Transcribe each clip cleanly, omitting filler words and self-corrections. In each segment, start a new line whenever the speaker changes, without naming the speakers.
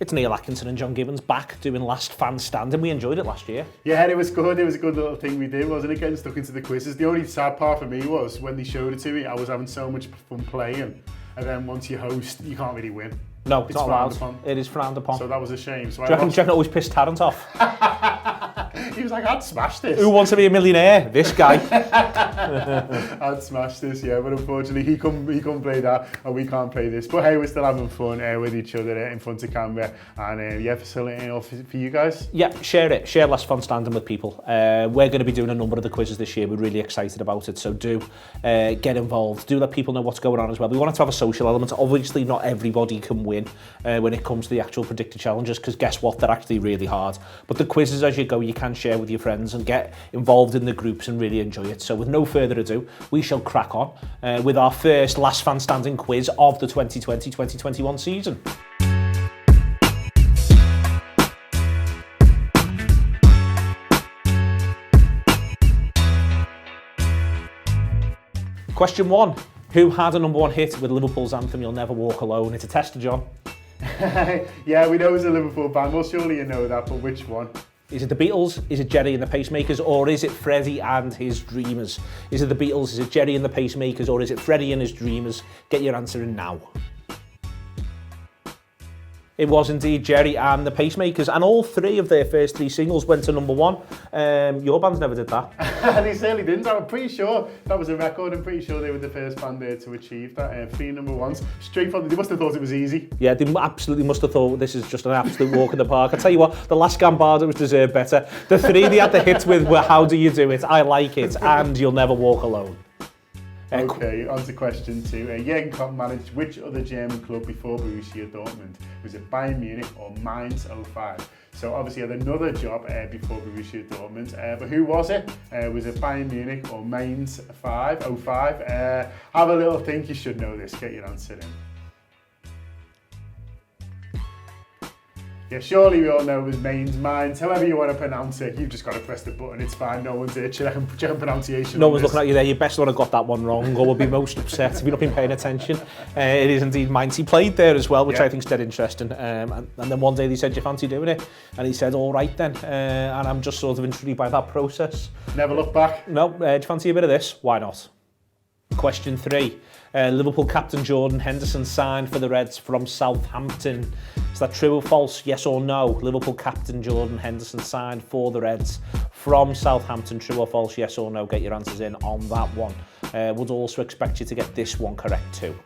It's Neil Atkinson and John Gibbons back doing Last Fan Standing. We enjoyed it last year.
Yeah, it was good. It was a good little thing we did, wasn't it? Getting stuck into the quizzes. The only sad part for me was when they showed it to me, I was having so much fun playing. And then once you host, you can't really win.
No, it's not allowed. It is frowned upon.
So that was a shame. So
do you reckon it always pissed Tarrant off?
He was like, I'd smash this.
Who wants to be a millionaire? This guy.
I'd smash this, yeah. But unfortunately, he couldn't play that, and we can't play this. But hey, we're still having fun with each other in front of camera. And yeah, facilitating all for you guys.
Yeah, share it. Share Last Fun Standing with people. We're going to be doing a number of the quizzes this year. We're really excited about it. So do get involved. Do let people know what's going on as well. We want it to have a social element. Obviously, not everybody can win when it comes to the actual predicted challenges, because guess what? They're actually really hard. But the quizzes, as you go, you can share with your friends and get involved in the groups and really enjoy it. So with no further ado, we shall crack on with our first Last Fan Standing quiz of the 2020-2021 season. Question 1. Who had a #1 hit with Liverpool's anthem, You'll Never Walk Alone? It's a tester, John.
Yeah, we know it's a Liverpool band. Well, surely you know that, but which one?
Is it the Beatles? Is it Jerry and the Pacemakers? Or is it Freddie and his Dreamers? Is it the Beatles? Is it Jerry and the Pacemakers? Or is it Freddie and his Dreamers? Get your answer in now. It was indeed Jerry and the Pacemakers, and all 3 of their first 3 singles went to #1. Your bands never did that.
They certainly didn't. I'm pretty sure that was a record. I'm pretty sure they were the first band there to achieve that. 3 #1s. Straight from, they must have thought it was easy.
Yeah, they absolutely must have thought this is just an absolute walk in the park. I tell you what, the last Gambardos deserved better. The 3 they had the hits with were How Do You Do It, I Like It, and You'll Never Walk Alone.
Okay, on to question 2. Jürgen Klopp managed which other German club before Borussia Dortmund? Was it Bayern Munich or Mainz 05? So obviously he had another job before Borussia Dortmund, but who was it? Was it Bayern Munich or Mainz 05? Have a little think, you should know this, get your answer in. Yeah, surely we all know it was Mainz, however you want to pronounce it. You've just got to press the button, it's fine, no one's here checking pronunciation.
No one's looking at you there, you best not have got that one wrong, or will be most upset if you've not been paying attention. It is indeed Mainz. He played there as well, which I think is dead interesting. And then one day they said, do you fancy doing it? And he said, all right then. And I'm just sort of intrigued by that process.
Never look back.
No, do you fancy a bit of this? Why not? Question 3. Liverpool captain Jordan Henderson signed for the Reds from Southampton. Is that true or false? Yes or no? Liverpool captain Jordan Henderson signed for the Reds from Southampton. True or false? Yes or no? Get your answers in on that one. Would also expect you to get this one correct too.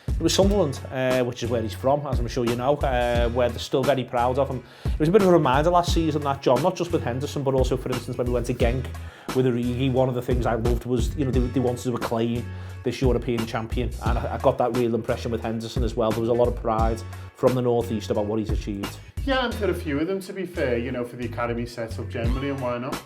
It was Sunderland, which is where he's from, as I'm sure you know, where they're still very proud of him. It was a bit of a reminder last season, that, John, not just with Henderson, but also, for instance, when we went to Genk with Origi, one of the things I loved was, you know, they wanted to acclaim this European champion, and I got that real impression with Henderson as well. There was a lot of pride from the North East about what he's achieved.
Yeah, and for a few of them, to be fair, you know, for the academy setup generally, and why not?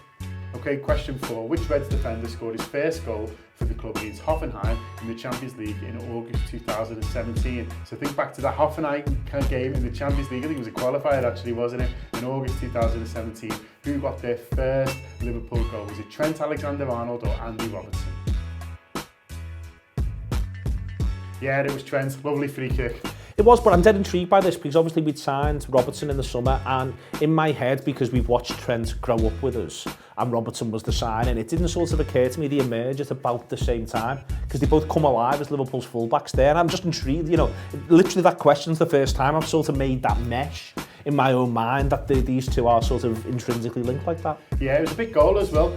Okay, question 4. Which Reds defender scored his first goal for the club against Hoffenheim in the Champions League in August 2017? So think back to that Hoffenheim game in the Champions League. I think it was a qualifier actually, wasn't it? In August 2017. Who got their first Liverpool goal? Was it Trent Alexander-Arnold or Andy Robertson? Yeah, it was Trent. Lovely free kick.
It was, but I'm dead intrigued by this because obviously we'd signed Robertson in the summer, and in my head, because we've watched Trent grow up with us and Robertson was the signing, it didn't sort of occur to me they emerged at about the same time because they both come alive as Liverpool's fullbacks there, and I'm just intrigued, you know, literally that question's the first time I've sort of made that mesh in my own mind that these two are sort of intrinsically linked like that.
Yeah, it was a big goal as well.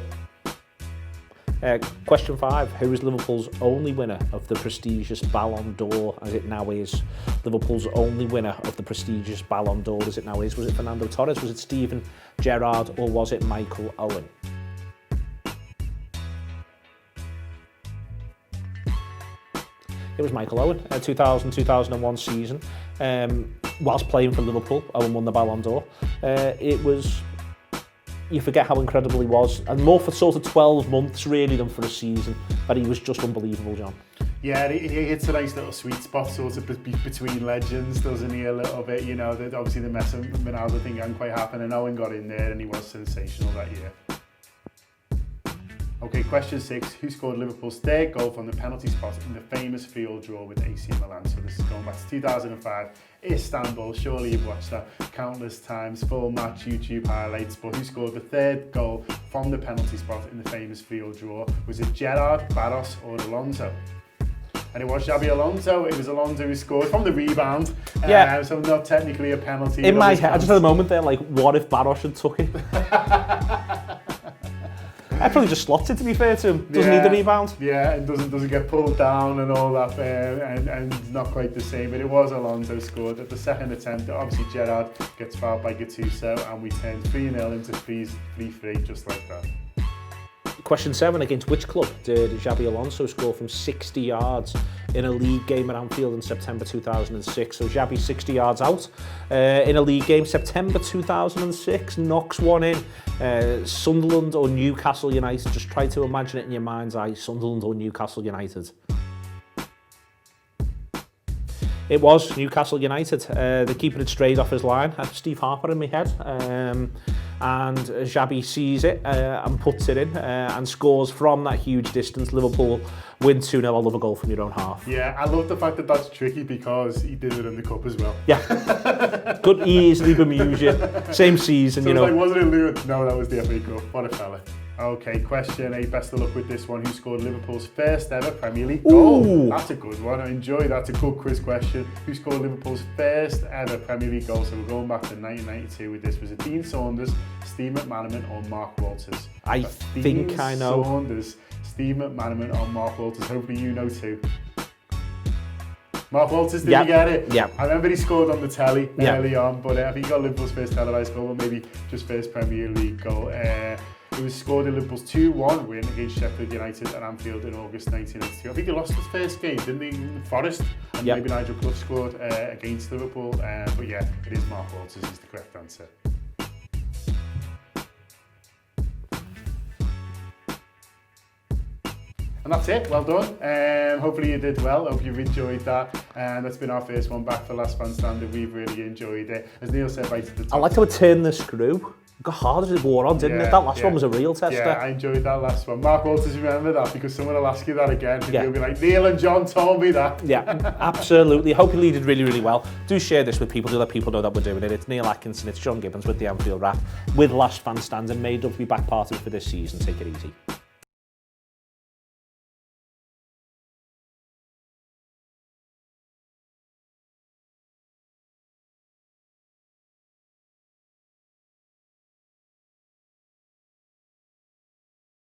Question 5. Who is Liverpool's only winner of the prestigious Ballon d'Or as it now is? Liverpool's only winner of the prestigious Ballon d'Or as it now is. Was it Fernando Torres? Was it Steven Gerrard? Or was it Michael Owen? It was Michael Owen, 2000-2001 season. Whilst playing for Liverpool, Owen won the Ballon d'Or. It was... You forget how incredible he was, and more for sort of 12 months really than for a season, but he was just unbelievable, John.
Yeah, he hits a nice little sweet spot sort of between legends, doesn't he, a little bit, you know, obviously the Messi and Ronaldo thing hadn't quite happened, and Owen got in there and he was sensational that year. Okay, question 6. Who scored Liverpool's third goal from the penalty spot in the famous 3-3 draw with AC Milan? So this is going back to 2005, Istanbul. Surely you've watched that countless times, full match YouTube highlights. But who scored the third goal from the penalty spot in the famous 3-3 draw? Was it Gerrard, Barros or Alonso? And it was Xabi Alonso. It was Alonso who scored from the rebound.
Yeah.
So not technically a penalty.
In my head, I just had a moment there, like, what if Barros had took it? I probably just slots it, to be fair to him. Doesn't need the rebound.
Yeah, and doesn't get pulled down and all that, and not quite the same. But it was Alonso scored at the second attempt. Obviously, Gerrard gets fouled by Gattuso, and we turned 3-0 into 3-3 just like that.
Question 7, against which club did Xabi Alonso score from 60 yards in a league game at Anfield in September 2006? So Xabi 60 yards out in a league game, September 2006, knocks one in. Sunderland or Newcastle United? Just try to imagine it in your mind's eye, Sunderland or Newcastle United. It was Newcastle United. They're keeping it straight off his line. I have Steve Harper in my head. And Xabi sees it and puts it in and scores from that huge distance. Liverpool win 2-0. I love a goal from your own half.
Yeah, I love the fact that that's tricky because he did it in the cup as well.
Yeah, good, easily bemused you. Same season,
so
you know.
Like, wasn't it Lewis? No, that was the FA Cup. What a fella. Okay, question 8. Best of luck with this one. Who scored Liverpool's first ever Premier League goal?
Ooh.
That's a good one. I enjoy that. It's a good quiz question. Who scored Liverpool's first ever Premier League goal? So we're going back to 1992 with this. Was it Dean Saunders, Steve McManaman or Mark Walters?
I think I know.
Dean Saunders, Steve McManaman or Mark Walters. Hopefully you know too. Mark Walters, did you get it?
Yeah.
I remember he scored on the telly early on, but I think he got Liverpool's first televised goal, or maybe just first Premier League goal. It was scored in Liverpool's 2-1 win against Sheffield United at Anfield in August 1992. I think they lost the first game, didn't they, in Forest? And maybe Nigel Clough scored against Liverpool. But yeah, it is Mark Walters is the correct answer. And that's it, well done. Hopefully you did well, hope you've enjoyed that. And that's been our first one back for Last Man Standing. We've really enjoyed it. As Neil said right at the top.
I like how it turned the screw. It got harder as it wore on, didn't it? That last one was a real tester.
Yeah, I enjoyed that last one. Mark Walters, remember that, because someone will ask you that again. And you'll be like, Neil and John told me that.
Yeah, absolutely. Hopefully you did really, really well. Do share this with people, do let people know that we're doing it. It's Neil Atkinson, it's John Gibbons with the Anfield Wrap, with Last Man Standing. Made up to be back part of it for this season. Take it easy.